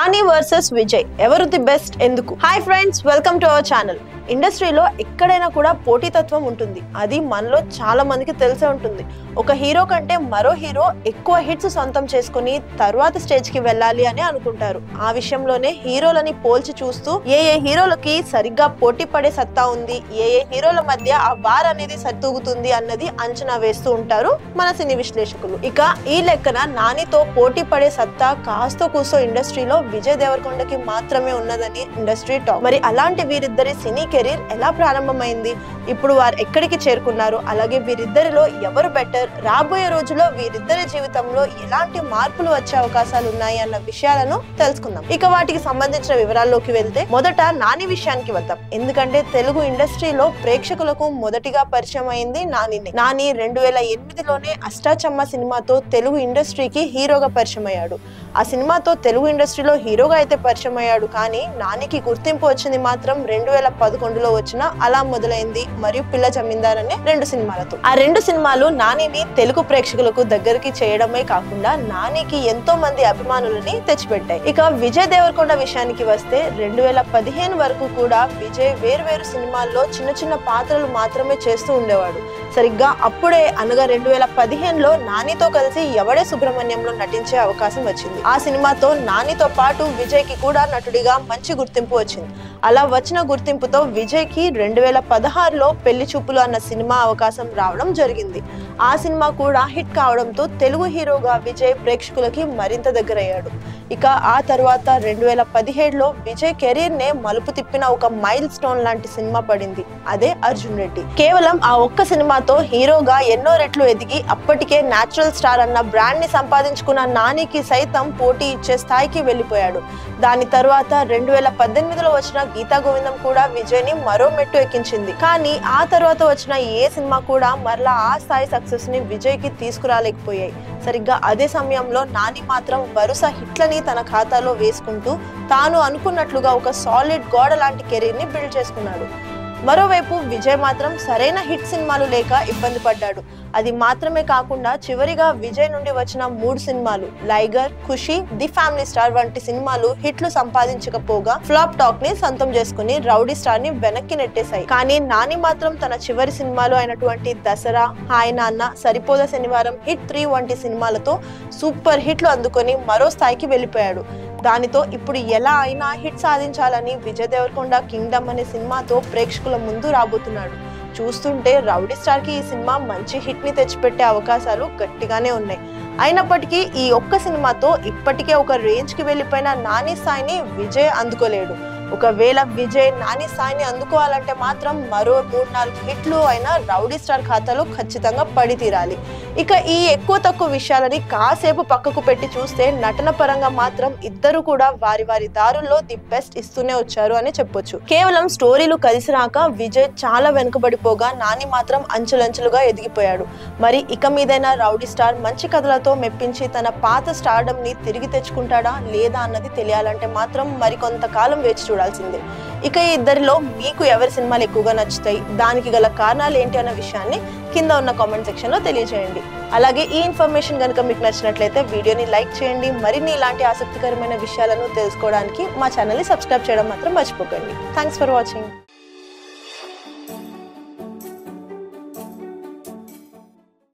Nani versus Vijay ఎవరు the best ఎందుకు? Hi friends, welcome to our channel. ఇండస్ట్రీలో ఎక్కడైనా కూడా పోటీతత్వం ఉంటుంది. అది మనలో చాలా మందికి తెలిసే ఉంటుంది. ఒక హీరో కంటే మరో హీరో ఎక్కువ హిట్స్ సొంతం చేసుకుని తర్వాత స్టేజ్ కి వెళ్ళాలి అని అనుకుంటారు. ఆ విషయంలోనే హీరోలని పోల్చి చూస్తూ ఏ హీరోలకి సరిగ్గా పోటీ పడే సత్తా ఉంది, ఏ హీరోల మధ్య ఆ వార్ అనేది సరితూగుతుంది అన్నది అంచనా వేస్తూ ఉంటారు మన సినీ విశ్లేషకులు. ఇక ఈ లెక్కన నానితో పోటీ పడే సత్తా కాస్తో కూస్తో ఇండస్ట్రీలో విజయ్ దేవరకొండకి మాత్రమే ఉన్నదని ఇండస్ట్రీ టాక్. మరి అలాంటి వీరిద్దరి సినీ కెరీర్ ఎలా ప్రారంభమైంది, ఇప్పుడు వారు ఎక్కడికి చేరుకున్నారు, అలాగే వీరిద్దరిలో ఎవరు బెటర్, రాబోయే రోజుల్లో వీరిద్దరి జీవితంలో ఎలాంటి మార్పులు వచ్చే అవకాశాలు ఉన్నాయి అన్న విషయాలను తెలుసుకుందాం. ఇక వాటికి సంబంధించిన వివరాల్లోకి వెళ్తే మొదట నాని విషయానికి వద్దాం. ఎందుకంటే తెలుగు ఇండస్ట్రీలో ప్రేక్షకులకు మొదటిగా పరిచయం అయింది నానినే. నాని 2008లోనే అష్టాచమ్మ సినిమాతో తెలుగు ఇండస్ట్రీకి హీరోగా పరిచయం అయ్యాడు. ఆ సినిమాతో తెలుగు ఇండస్ట్రీలో హీరోగా అయితే పరిచయం అయ్యాడు, కానీ నానికి గుర్తింపు వచ్చింది మాత్రం 2011లో వచ్చిన అలా మొదలైంది మరియు పిల్ల జమీందార్ అనే 2 సినిమాలతో. ఆ 2 సినిమాలు నానిని తెలుగు ప్రేక్షకులకు దగ్గరికి చేయడమే కాకుండా నానికి ఎంతో మంది అభిమానులని తెచ్చిపెట్టాయి. ఇక విజయ్ దేవరకొండ విషయానికి వస్తే 2015 వరకు కూడా విజయ్ వేరు సినిమాల్లో చిన్న చిన్న పాత్రలు మాత్రమే చేస్తూ ఉండేవాడు. సరిగ్గా అప్పుడే అనగా 2015లో నానితో కలిసి ఎవడే సుబ్రహ్మణ్యంలో నటించే అవకాశం వచ్చింది. ఆ సినిమాతో నానితో పాటు విజయ్ కి కూడా నటుడిగా మంచి గుర్తింపు వచ్చింది. అలా వచ్చిన గుర్తింపుతో విజయ్ కి 2016లో పెళ్లి చూపులు అన్న సినిమా అవకాశం రావడం జరిగింది. ఆ సినిమా కూడా హిట్ కావడంతో తెలుగు హీరోగా విజయ్ ప్రేక్షకులకి మరింత దగ్గరయ్యాడు. ఇక ఆ తర్వాత 2017లో విజయ్ కెరీర్ నే మలుపు తిప్పిన ఒక మైల్ స్టోన్ లాంటి సినిమా పడింది. అదే అర్జున్ రెడ్డి. కేవలం ఆ ఒక్క సినిమాతో హీరోగా ఎన్నో రెట్లు ఎదిగి అప్పటికే నేచురల్ స్టార్ అన్న బ్రాండ్ ని సంపాదించుకున్న నానికి సైతం పోటీ ఇచ్చే స్థాయికి వెళ్ళిపోయాడు. దాని తర్వాత 2018లో వచ్చిన గీతా గోవిందం కూడా విజయ్ ని మరో మెట్టు ఎక్కించింది. కానీ ఆ తర్వాత వచ్చిన ఏ సినిమా కూడా మరలా ఆ స్థాయి సక్సెస్ ని విజయ్ కి తీసుకురాలేకపోయాయి. సరిగ్గా అదే సమయంలో నాని మాత్రం వరుస హిట్లని తన ఖాతాలో వేసుకుంటూ తాను అనుకున్నట్లుగా ఒక సాలిడ్ గోడ లాంటి కెరీర్ ని బిల్డ్ చేసుకున్నాడు. మరోవైపు విజయ్ మాత్రం సరైన హిట్ సినిమాలు లేక ఇబ్బంది పడ్డాడు. అది మాత్రమే కాకుండా చివరిగా విజయ్ నుండి వచ్చిన 3 సినిమాలు లైగర్, ఖుషి, ది ఫ్యామిలీ స్టార్ వంటి సినిమాలు హిట్లు సంపాదించకపోగా ఫ్లాప్ టాక్ ని సొంతం చేసుకుని రౌడీ స్టార్ ని వెనక్కి నెట్టేశాయి. కానీ నాని మాత్రం తన చివరి సినిమాలు అయినటువంటి దసరా, హాయ్ నాన్న, సరిపోద శనివారం, హిట్ 3 వంటి సినిమాలతో సూపర్ హిట్లు అందుకొని మరో స్థాయికి వెళ్ళిపోయాడు. దానితో ఇప్పుడు ఎలా అయినా హిట్ సాధించాలని విజయ్ దేవరకొండ కింగ్డమ్ అనే సినిమాతో ప్రేక్షకుల ముందు రాబోతున్నాడు. చూస్తుంటే రౌడీ స్టార్ కి ఈ సినిమా మంచి హిట్ ని తెచ్చిపెట్టే అవకాశాలు గట్టిగానే ఉన్నాయి. అయినప్పటికీ ఈ ఒక్క సినిమాతో ఇప్పటికే ఒక రేంజ్ కి వెళ్ళిపోయిన నాని స్థాయిని విజయ్ అందుకోలేడు. ఒకవేళ విజయ్ నాని స్థాయిని అందుకోవాలంటే మాత్రం మరో 3-4 హిట్లు అయినా రౌడీ స్టార్ ఖాతాలో ఖచ్చితంగా పడి తీరాలి. ఇక ఈ ఎక్కువ తక్కువ విషయాలని కాసేపు పక్కకు పెట్టి చూస్తే నటన పరంగా మాత్రం ఇద్దరు కూడా వారి దారుల్లో ది బెస్ట్ ఇస్తూనే వచ్చారు అని చెప్పొచ్చు. కేవలం స్టోరీలు కలిసి రాక విజయ్ చాలా వెనుకబడిపోగా నాని మాత్రం అంచెలంచెలుగా ఎదిగిపోయాడు. మరి ఇక మీదైనా రౌడీ స్టార్ మంచి కథలతో మెప్పించి తన పాత స్టార్డమ్ ని తిరిగి తెచ్చుకుంటాడా లేదా అన్నది తెలియాలంటే మాత్రం మరికొంతకాలం వేచి చూడాల్సిందే. ఇక ఈ ఇద్దరిలో మీకు ఎవరి సినిమాలు ఎక్కువగా నచ్చుతాయి, దానికి గల కారణాలు ఏంటి అన్న విషయాన్ని కింద ఉన్న కామెంట్ సెక్షన్ లో తెలియజేయండి. అలాగే ఈ ఇన్ఫర్మేషన్ కనుక మీకు నచ్చినట్లయితే వీడియోని లైక్ చేయండి. మరిన్ని ఇలాంటి ఆసక్తికరమైన విషయాలను తెలుసుకోవడానికి మా ఛానల్ ని సబ్స్క్రైబ్ చేయడం మాత్రం మర్చిపోకండి. Thanks for watching.